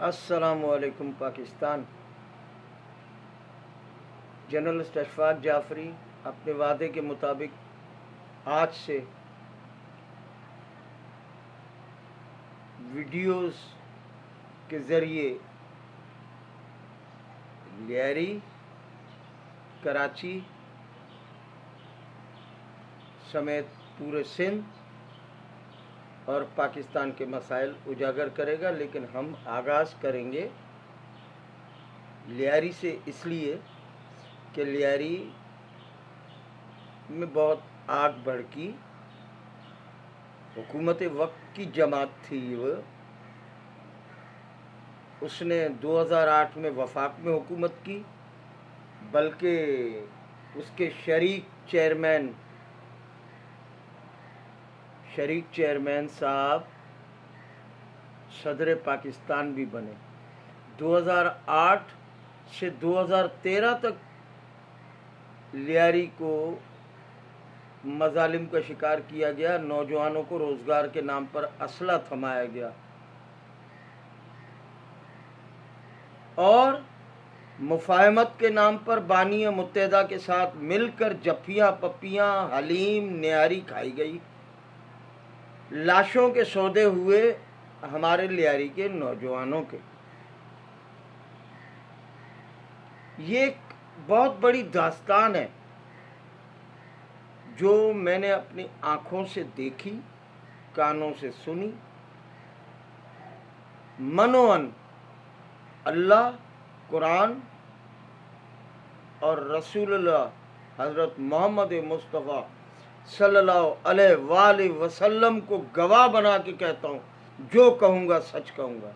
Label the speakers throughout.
Speaker 1: अस्सलामुअलैकुम पाकिस्तान। जर्नलिस्ट अशफाक जाफरी अपने वादे के मुताबिक आज से वीडियोस के ज़रिए लियारी, कराची समेत पूरे सिंध और पाकिस्तान के मसाइल उजागर करेगा। लेकिन हम आगाज़ करेंगे लियारी से, इसलिए कि लियारी में बहुत आग भड़की। हुकूमत वक्त की जमात थी वो, उसने 2008 में वफाक में हुकूमत की, बल्कि उसके शरीक चेयरमैन साहब सदर पाकिस्तान भी बने। 2008 से 2013 तक लियारी को मजालिम का शिकार किया गया। नौजवानों को रोज़गार के नाम पर असला थमाया गया और मुफाहमत के नाम पर बानी मुत्तहदा के साथ मिलकर जफ्फियाँ, पप्पियाँ, हलीम, निहारी खाई गई। लाशों के सौदे हुए हमारे लियारी के नौजवानों के। ये एक बहुत बड़ी दास्तान है जो मैंने अपनी आँखों से देखी, कानों से सुनी। मनोअन अल्लाह, कुरान और रसूलुल्लाह हज़रत मोहम्मद मुस्तफ़ा सल्लल्लाहु अलैहि वसल्लम को गवाह बना के कहता हूँ, जो कहूँगा सच कहूँगा।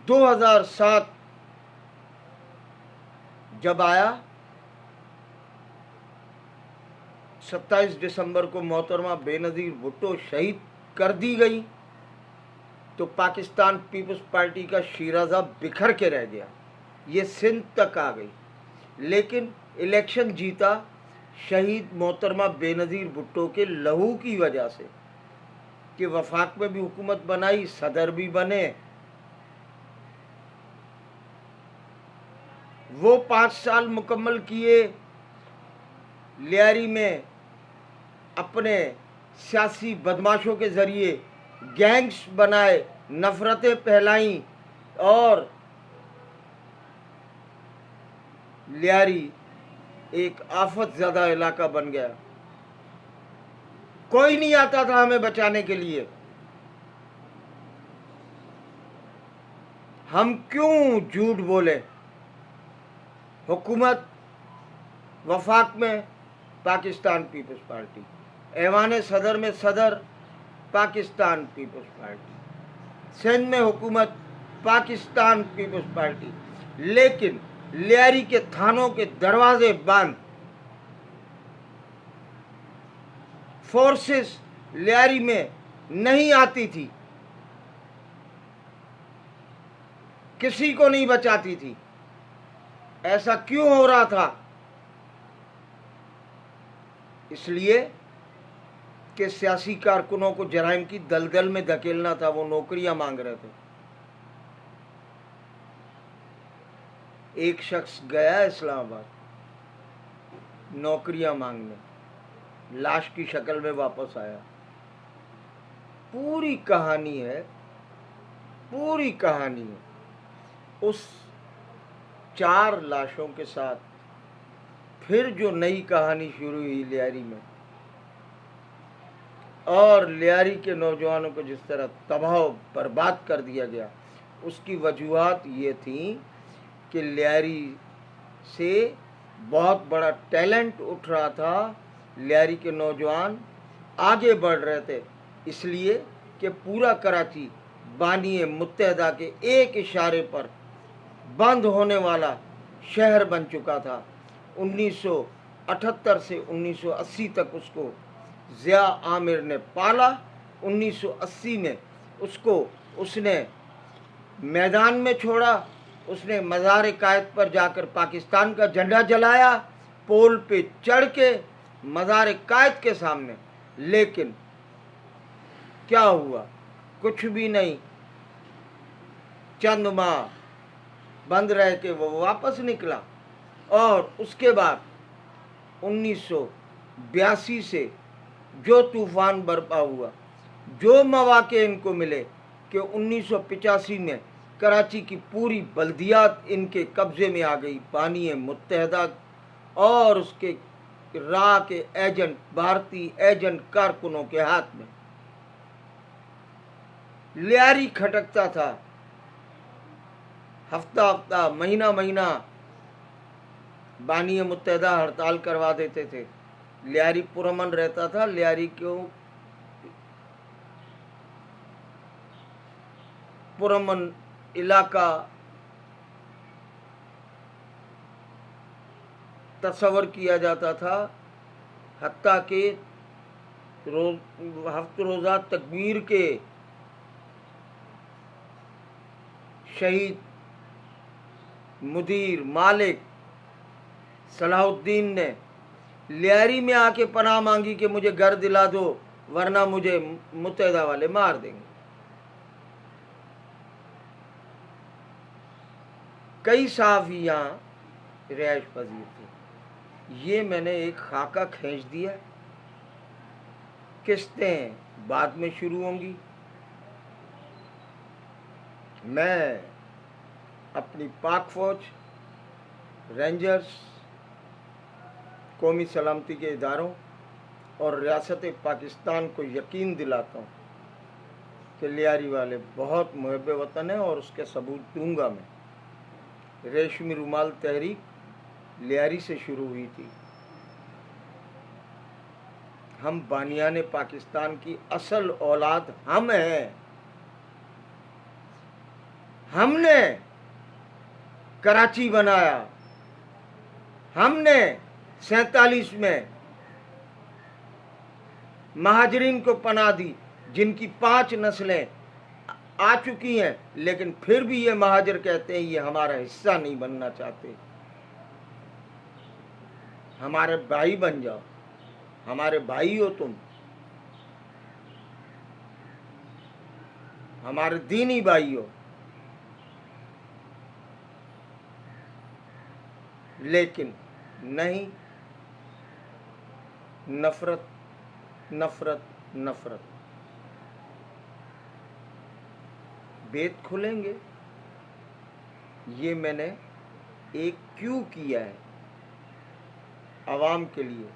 Speaker 1: 2007 जब आया, 27 दिसंबर को मोहतरमा बेनज़ीर भुट्टो शहीद कर दी गई, तो पाकिस्तान पीपल्स पार्टी का शीराज़ा बिखर के रह गया। ये सिंध तक आ गई। लेकिन इलेक्शन जीता शहीद मोहतरमा बेनज़ीर भुट्टो के लहू की वजह से, कि वफाक में भी हुकूमत बनाई, सदर भी बने। वो 5 साल मुकम्मल किए, लियारी में अपने सियासी बदमाशों के ज़रिए गैंग्स बनाए, नफ़रतें फैलाईं और लियारी एक आफत ज़्यादा इलाका बन गया। कोई नहीं आता था हमें बचाने के लिए। हम क्यों झूठ बोले? हुकूमत वफाक में पाकिस्तान पीपल्स पार्टी, ऐवान सदर में सदर पाकिस्तान पीपल्स पार्टी, सिंध में हुकूमत पाकिस्तान पीपल्स पार्टी। लेकिन लियारी के थानों के दरवाजे बंद। फोर्सेस लियारी में नहीं आती थी, किसी को नहीं बचाती थी। ऐसा क्यों हो रहा था? इसलिए कि सियासी कारकुनों को जराइम की दलदल में धकेलना था। वो नौकरियां मांग रहे थे। एक शख्स गया इस्लामाबाद नौकरियां मांगने, लाश की शक्ल में वापस आया। पूरी कहानी है। उस 4 लाशों के साथ फिर जो नई कहानी शुरू हुई लियारी में, और लियारी के नौजवानों को जिस तरह तबाह बर्बाद कर दिया गया, उसकी वजूहात ये थी कि लियारी से बहुत बड़ा टैलेंट उठ रहा था। लियारी के नौजवान आगे बढ़ रहे थे, इसलिए कि पूरा कराची बानी मुत्तहदा के एक इशारे पर बंद होने वाला शहर बन चुका था। 1978 से 1980 तक उसको ज़िया आमिर ने पाला। 1980 में उसको उसने मैदान में छोड़ा। उसने मज़ार कायद पर जाकर पाकिस्तान का झंडा जलाया, पोल पे चढ़ के मज़ार कायद के सामने। लेकिन क्या हुआ? कुछ भी नहीं। चंद माह बंद रह के वो वापस निकला। और उसके बाद 1982 से जो तूफान बरपा हुआ, जो मौके इनको मिले कि 1985 में कराची की पूरी बल्दियात इनके कब्जे में आ गई, बानी मुत्तहदा और उसके राह के एजेंट, भारतीय एजेंट कारकुनों के हाथ में। लियारी खटकता था, हफ्ता हफ्ता, महीना महीना बानी मुत्तहदा हड़ताल करवा देते थे। लियारी पुरअमन रहता था। लियारी क्यों पुरअमन इलाका तस्वर किया जाता था, हत्ता के हफ्ते रोज़ा तकबीर के शहीद मुदीर मालिक सलाहुद्दीन ने लियारी में आके पनाह मांगी कि मुझे घर दिला दो वरना मुझे मुत्तहदा वाले मार देंगे। कई सहाफ़ी यहाँ रिहाइश पजीर थे। ये मैंने एक खाका खींच दिया, किस्तें बाद में शुरू होंगी। मैं अपनी पाक फौज, रेंजर्स, कौमी सलामती के इदारों और रियासत पाकिस्तान को यकीन दिलाता हूँ कि लियारी वाले बहुत मुहब्बे वतन है और उसके सबूत दूंगा मैं। रेशमी रुमाल तहरीक लियारी से शुरू हुई थी। हम बानियाने पाकिस्तान की असल औलाद हम हैं। हमने कराची बनाया, हमने 47 में महाजरीन को पनाह दी, जिनकी 5 नस्लें आ चुकी हैं, लेकिन फिर भी ये महाजर कहते हैं ये हमारा हिस्सा नहीं बनना चाहते। हमारे भाई बन जाओ, हमारे भाई हो तुम, हमारे दीनी भाई हो। लेकिन नहीं, नफरत नफरत नफरत। बेत खुलेंगे। ये मैंने एक क्यों किया है, अवाम के लिए।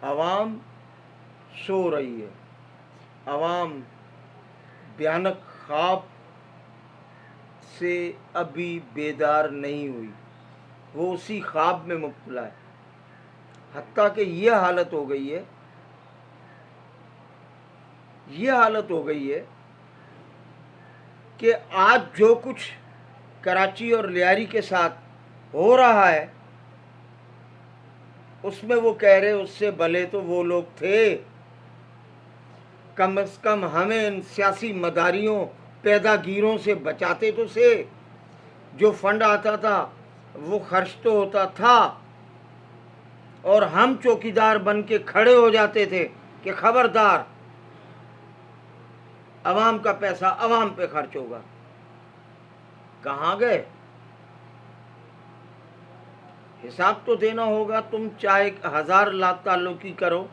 Speaker 1: अवाम सो रही है, अवाम भयानक ख्वाब से अभी बेदार नहीं हुई, वो उसी ख्वाब में मुब्तला है। हत्ता कि ये हालत हो गई है, ये हालत हो गई है कि आज जो कुछ कराची और लियारी के साथ हो रहा है उसमें वो कह रहे उससे भले तो वो लोग थे, कम से कम हमें इन सियासी मदारियों पैदागीरों से बचाते तो से। जो फंड आता था वो खर्च तो होता था और हम चौकीदार बन के खड़े हो जाते थे कि खबरदार अवाम का पैसा अवाम पे खर्च होगा। कहाँ गए? हिसाब तो देना होगा। तुम चाहे 1000 लाख ताल्लुकी करो,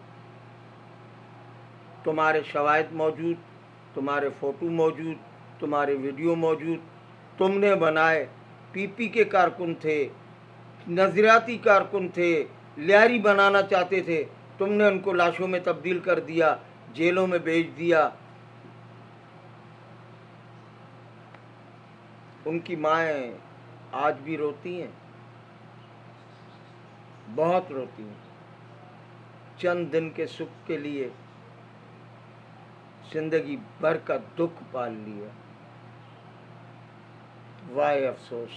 Speaker 1: तुम्हारे शवाहिद मौजूद, तुम्हारे फोटो मौजूद, तुम्हारे वीडियो मौजूद, तुमने बनाए। पीपी के कारकुन थे, नजरियाती कारकुन थे, लियारी बनाना चाहते थे, तुमने उनको लाशों में तब्दील कर दिया, जेलों में भेज दिया। उनकी माएँ आज भी रोती हैं, बहुत रोती हैं। चंद दिन के सुख के लिए जिंदगी भर का दुख पाल लिया। वाय अफसोस।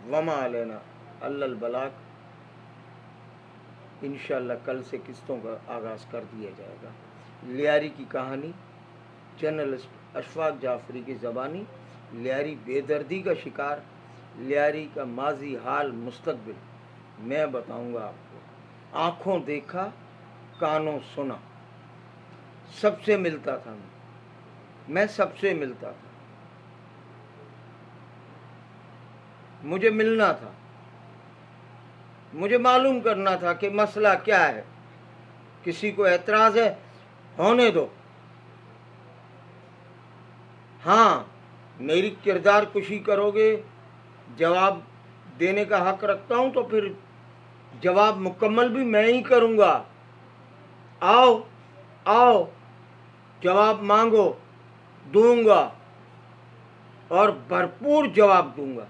Speaker 1: वमा अलैना अल्लल बलाग। इंशाअल्लाह कल से किस्तों का आगाज़ कर दिया जाएगा। लियारी की कहानी जर्नलिस्ट अशफाक जाफरी की ज़बानी। लियारी बेदर्दी का शिकार, लियारी का माजी, हाल, मुस्तकबिल मैं बताऊंगा आपको। आँखों देखा, कानों सुना, सबसे मिलता था मैं सबसे मिलता था। मुझे मिलना था, मुझे मालूम करना था कि मसला क्या है। किसी को एतराज़ है, होने दो। हाँ, मेरी किरदार कुशी करोगे, जवाब देने का हक रखता हूं, तो फिर जवाब मुकम्मल भी मैं ही करूंगा। आओ आओ, जवाब मांगो, दूंगा, और भरपूर जवाब दूंगा।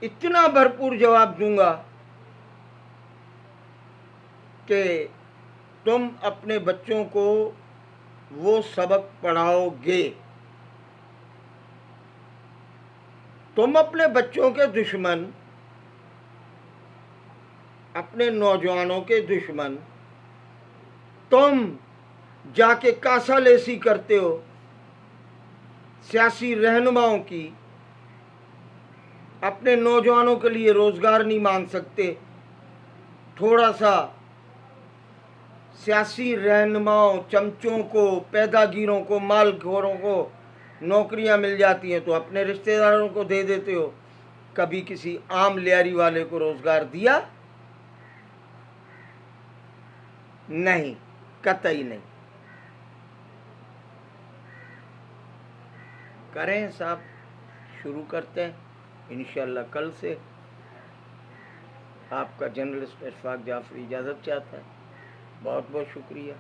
Speaker 1: इतना भरपूर जवाब दूंगा कि तुम अपने बच्चों को वो सबक पढ़ाओगे। तुम अपने बच्चों के दुश्मन, अपने नौजवानों के दुश्मन, तुम जाके कासालेसी करते हो सियासी रहनुमाओं की, अपने नौजवानों के लिए रोजगार नहीं मांग सकते। थोड़ा सा सियासी रहनुमाओं, चमचों को, पैदागीरों को, मालखोरों को नौकरियां मिल जाती हैं तो अपने रिश्तेदारों को दे देते हो। कभी किसी आम लियारी वाले को रोजगार दिया? नहीं, कतई नहीं। करें साहब, शुरू करते हैं इंशाअल्लाह कल से। आपका जर्नलिस्ट अशफाक जाफरी इजाज़त चाहता है। बहुत बहुत शुक्रिया।